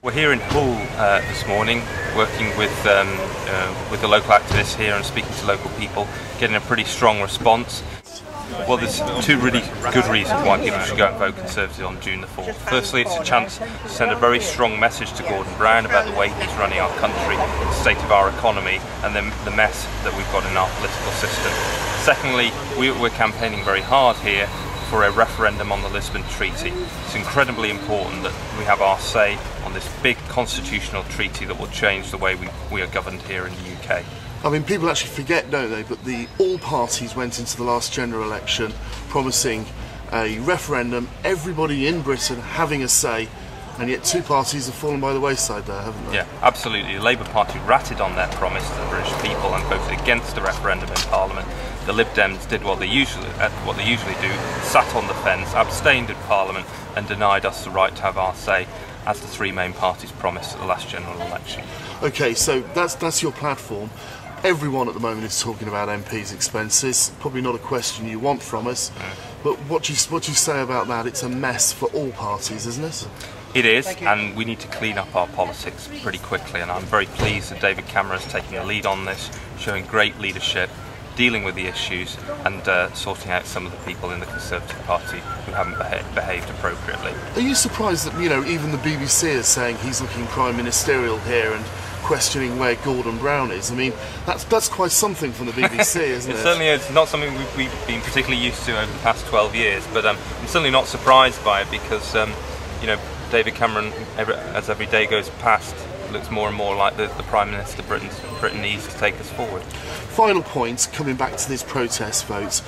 We're here in Hoole this morning, working with the local activists here and speaking to local people, getting a pretty strong response. Well, there's two really good reasons why people should go and vote Conservative on June the 4th. Firstly, it's a chance to send a very strong message to Gordon Brown about the way he's running our country, the state of our economy and the mess that we've got in our political system. Secondly, we're campaigning very hard here for a referendum on the Lisbon Treaty. It's incredibly important that we have our say on this big constitutional treaty that will change the way we are governed here in the UK. I mean, people actually forget, don't they, but all parties went into the last general election promising a referendum, everybody in Britain having a say, and yet two parties have fallen by the wayside there, haven't they? Yeah, absolutely. The Labour Party ratted on their promise to the British people and voted against the referendum in Parliament. The Lib Dems did what they usually do, sat on the fence, abstained in Parliament and denied us the right to have our say, as the three main parties promised at the last general election. Okay, so that's your platform. Everyone at the moment is talking about MPs' expenses. Probably not a question you want from us, but what do you say about that? It's a mess for all parties, isn't it? It is, and we need to clean up our politics pretty quickly, and I'm very pleased that David Cameron is taking a lead on this, showing great leadership, dealing with the issues and sorting out some of the people in the Conservative Party who haven't behaved appropriately. Are you surprised that, you know, even the BBC is saying he's looking prime ministerial here and questioning where Gordon Brown is? I mean, that's quite something from the BBC, isn't it? It certainly is. Not something we've been particularly used to over the past 12 years, but I'm certainly not surprised by it because, you know, David Cameron, as every day goes past, looks more and more like the Prime Minister Britain needs to take us forward. Final point, coming back to this protest vote,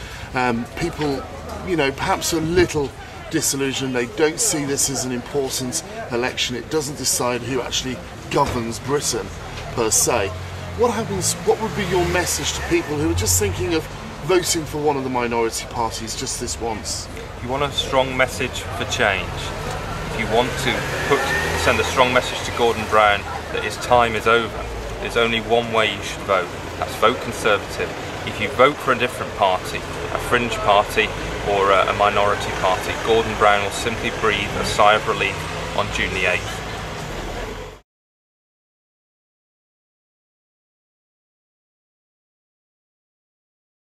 people, you know, perhaps a little disillusioned. They don't see this as an important election. It doesn't decide who actually governs Britain, per se. What happens? What would be your message to people who are just thinking of voting for one of the minority parties just this once? If you want a strong message for change, if you want to send a strong message to Gordon Brown that his time is over, there's only one way you should vote. That's vote Conservative. If you vote for a different party, a fringe party or a minority party, Gordon Brown will simply breathe a sigh of relief on June the 8th.